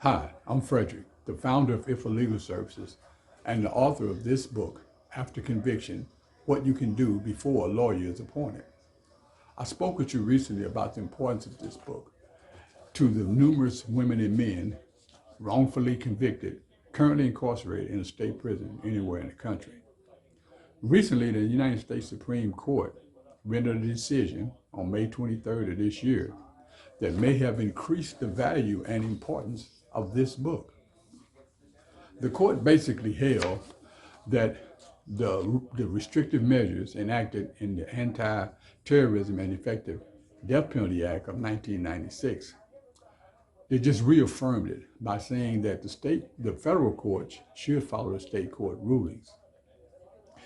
Hi, I'm Frederick, the founder of IFA Legal Services and the author of this book, After Conviction, What You Can Do Before a Lawyer is Appointed. I spoke with you recently about the importance of this book to the numerous women and men wrongfully convicted, currently incarcerated in a state prison anywhere in the country. Recently, the United States Supreme Court rendered a decision on May 23rd of this year that may have increased the value and importance of this book. The court basically held that the restrictive measures enacted in the Anti-Terrorism and Effective Death Penalty Act of 1996, they just reaffirmed it by saying that the federal courts should follow the state court rulings.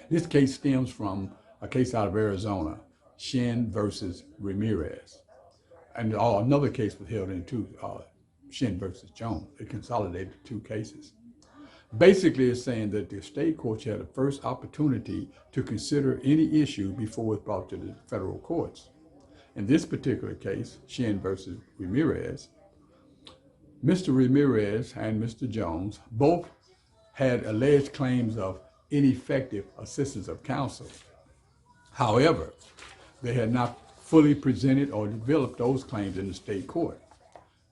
This case stems from a case out of Arizona, Shinn versus Rameriz. And another case was held in Shinn versus Jones. It consolidated two cases. Basically, it's saying that the state courts had the first opportunity to consider any issue before it's brought to the federal courts. In this particular case, Shinn versus Rameriz, Mr. Rameriz and Mr. Jones both had alleged claims of ineffective assistance of counsel. However, they had not fully presented or developed those claims in the state court.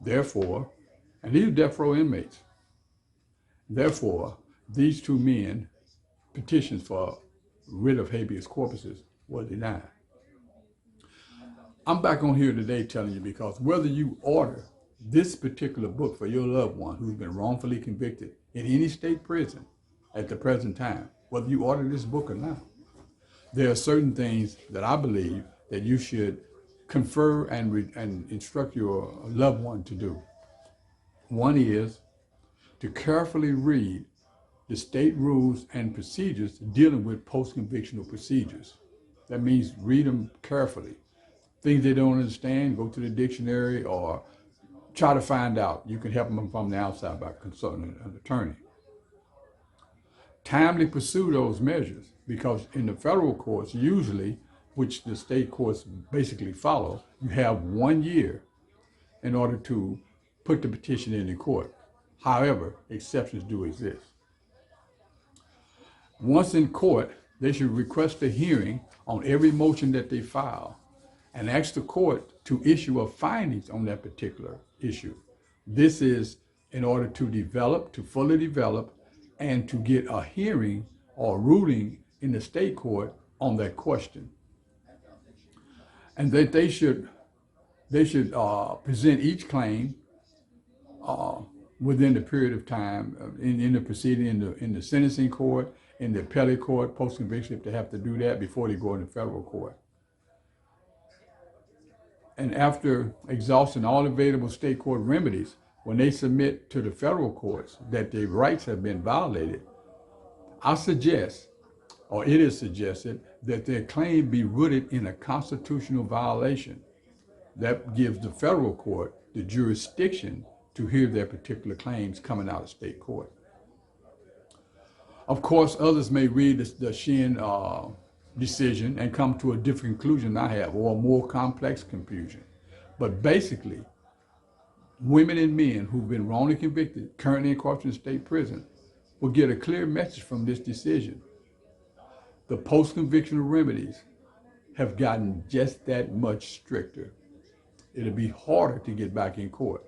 Therefore, and these are death row inmates, therefore, these two men petitions for writ of habeas corpus were denied. I'm back on here today telling you because whether you order this particular book for your loved one who's been wrongfully convicted in any state prison at the present time, whether you order this book or not, there are certain things that I believe that you should confer and instruct your loved one to do. One is to carefully read the state rules and procedures dealing with post-convictional procedures. That means read them carefully. Things they don't understand, go to the dictionary or try to find out. You can help them from the outside by consulting an attorney. Timely pursue those measures because in the federal courts, usually, which the state courts basically follow, you have 1 year in order to put the petition in the court. However, exceptions do exist. Once in court, they should request a hearing on every motion that they file and ask the court to issue a findings on that particular issue. This is in order to fully develop and to get a hearing or ruling in the state court on that question. And that they should present each claim within the period of time in the proceeding in the sentencing court, in the appellate court, post-conviction if they have to do that before they go in the federal court. And after exhausting all available state court remedies, when they submit to the federal courts that their rights have been violated, I suggest, or it is suggested, that their claim be rooted in a constitutional violation. That gives the federal court the jurisdiction to hear their particular claims coming out of state court. Of course, others may read the Shinn decision and come to a different conclusion than I have, or a more complex confusion. But basically, women and men who've been wrongly convicted, currently incarcerated in state prison, will get a clear message from this decision. The post-convictional remedies have gotten just that much stricter. It'll be harder to get back in court.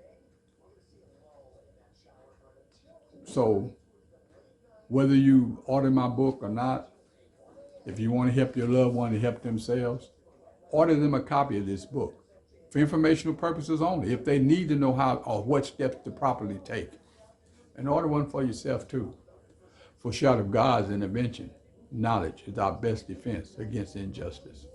So, whether you order my book or not, if you want to help your loved one to help themselves, order them a copy of this book for informational purposes only, if they need to know how or what steps to properly take. And order one for yourself too. For short of God's intervention, knowledge is our best defense against injustice.